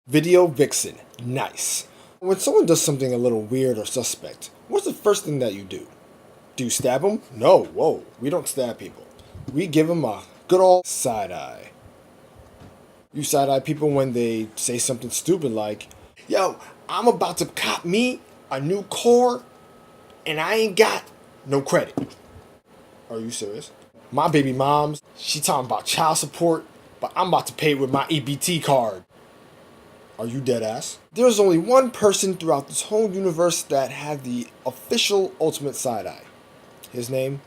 Video vixen. Nice. When someone does something a little weird or suspect, what's the first thing that you do? Do you stab them? No, whoa, we don't stab people. We give them a good old side eye. You side eye people when they say something stupid like, yo, I'm about to cop me a new car and I ain't got no credit. Are you serious? My baby mom's, she talking about child support, but I'm about to pay with my EBT card. Are you dead ass? There's only one person throughout this whole universe that had the official ultimate side eye. His name?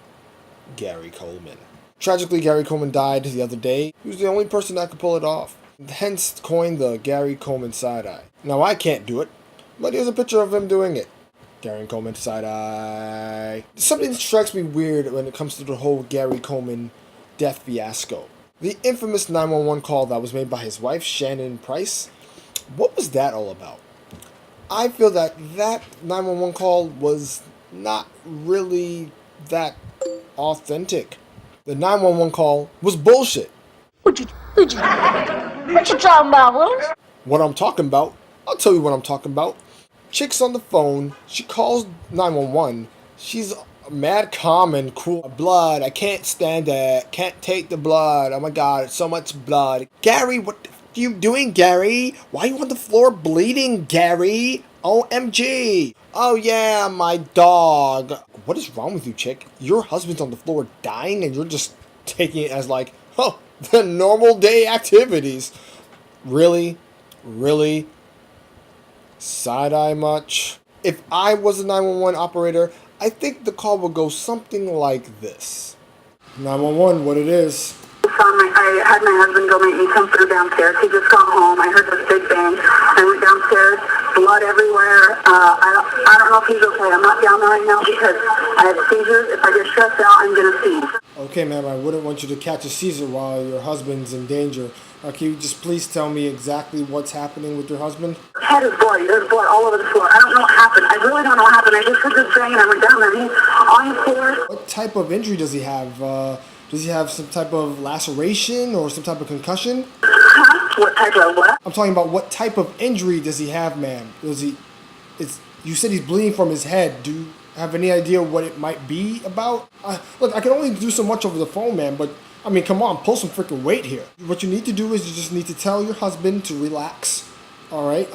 Gary Coleman. Tragically, Gary Coleman died the other day. He was the only person that could pull it off. Hence coined the Gary Coleman side eye. Now I can't do it, but here's a picture of him doing it. Gary Coleman side eye. Something strikes me weird when it comes to the whole Gary Coleman death fiasco. The infamous 911 call that was made by his wife, Shannon Price. What was that all about? I feel that 911 call was not really that authentic. The 911 call was bullshit. What you talking about, Willis? What I'm talking about? I'll tell you what I'm talking about. Chick's on the phone. She calls 911. She's mad calm and cool. Blood. I can't stand that. Can't take the blood. Oh my god, it's so much blood. Gary, what are you doing, Gary? Why are you on the floor bleeding, Gary? OMG. Oh yeah, my dog. What is wrong with you, chick? Your husband's on the floor dying and you're just taking it as like, oh, the normal day activities. Really? Really? Side-eye much? If I was a 911 operator, I think the call would go something like this. 911, what it is? I had my husband go make me some food downstairs. He just got home. I heard this big bang. I went downstairs, blood everywhere. I don't know if he's okay. I'm not down there right now because I have seizures. If I get stressed out, I'm going to seize. Okay, ma'am, I wouldn't want you to catch a seizure while your husband's in danger. Can you just please tell me exactly what's happening with your husband? His head is bloody. There's blood all over the floor. I don't know what happened. I really don't know what happened. I just heard this bang and I went down there. He's on the floor. What type of injury does he have? Does he have some type of laceration or some type of concussion? Huh? What type of what? I'm talking about what type of injury does he have, ma'am? You said he's bleeding from his head. Do you have any idea what it might be about? Look, I can only do so much over the phone, man, but I mean, come on, pull some freaking weight here. What you need to do is you just need to tell your husband to relax, all right?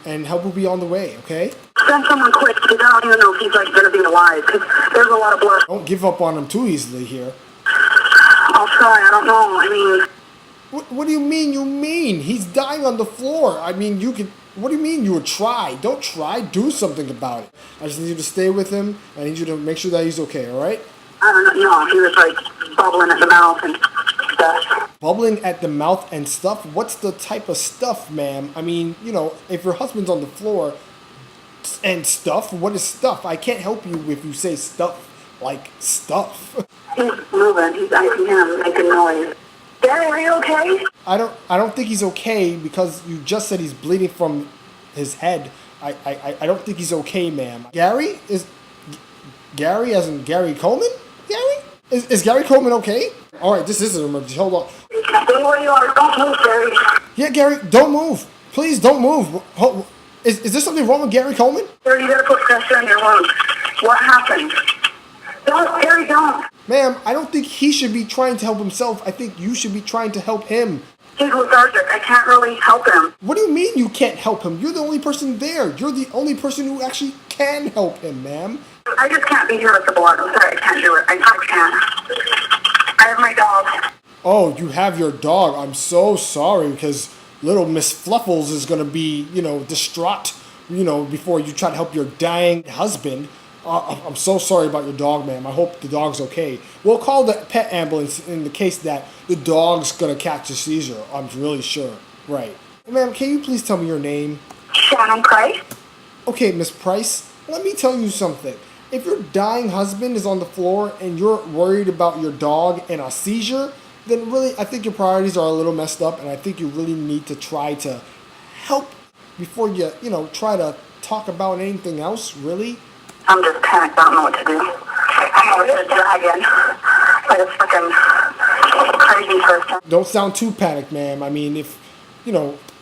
And help will be on the way, okay? Send someone quick because I don't even know if he's like going to be alive because there's a lot of blood. Don't give up on him too easily here. I'll try. I don't know. I mean... What do you mean you mean? He's dying on the floor. I mean, you could... What do you mean you would try? Don't try. Do something about it. I just need you to stay with him. I need you to make sure that he's okay, all right? I don't know. He was like bubbling at the mouth and stuff. Bubbling at the mouth and stuff? What's the type of stuff, ma'am? I mean, you know, if your husband's on the floor and stuff, what is stuff? I can't help you if you say stuff like stuff. He's moving. I see him making noise. Gary, are you okay? I don't think he's okay because you just said he's bleeding from his head. I don't think he's okay, ma'am. Gary? Gary as in Gary Coleman? Gary? Is Gary Coleman okay? Alright, this is an emergency. Hold on. Stay where you are. Don't move, Gary. Yeah, Gary, don't move. Please don't move. Is there something wrong with Gary Coleman? Gary, you gotta put pressure on your lungs. What happened? Don't, Gary, don't. Ma'am, I don't think he should be trying to help himself. I think you should be trying to help him. He's lethargic. I can't really help him. What do you mean you can't help him? You're the only person there. You're the only person who actually can help him, ma'am. I just can't be here with the blood. I'm sorry, I can't do it. I can't. I have my dog. Oh, you have your dog. I'm so sorry because little Miss Fluffles is going to be, distraught, before you try to help your dying husband. I'm so sorry about your dog, ma'am. I hope the dog's okay. We'll call the pet ambulance in the case that the dog's going to catch a seizure. I'm really sure. Right. Ma'am, can you please tell me your name? Shannon Price. Okay, Miss Price, let me tell you something. If your dying husband is on the floor and you're worried about your dog and a seizure, then really I think your priorities are a little messed up and I think you really need to try to help before you, try to talk about anything else, really. I'm just panicked. I don't know what to do. I'm over here dragging like a fucking crazy person. Don't sound too panicked, ma'am. I mean, if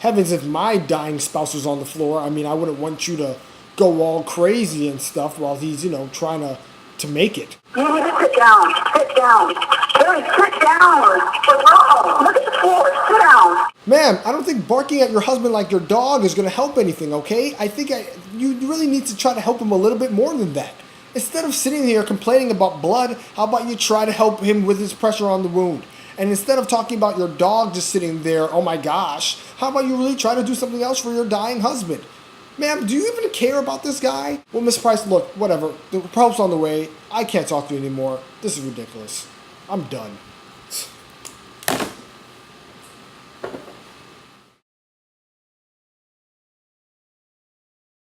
Heavens, if my dying spouse was on the floor, I mean, I wouldn't want you to go all crazy and stuff while he's, trying to make it. You need to sit down. Sit down. Harry, sit down. What's wrong? Look at the floor. Sit down. Ma'am, I don't think barking at your husband like your dog is going to help anything, okay? I think you really need to try to help him a little bit more than that. Instead of sitting here complaining about blood, how about you try to help him with his pressure on the wound? And instead of talking about your dog just sitting there, oh my gosh, how about you really try to do something else for your dying husband? Ma'am, do you even care about this guy? Well, Miss Price, look, whatever. The help's on the way. I can't talk to you anymore. This is ridiculous. I'm done.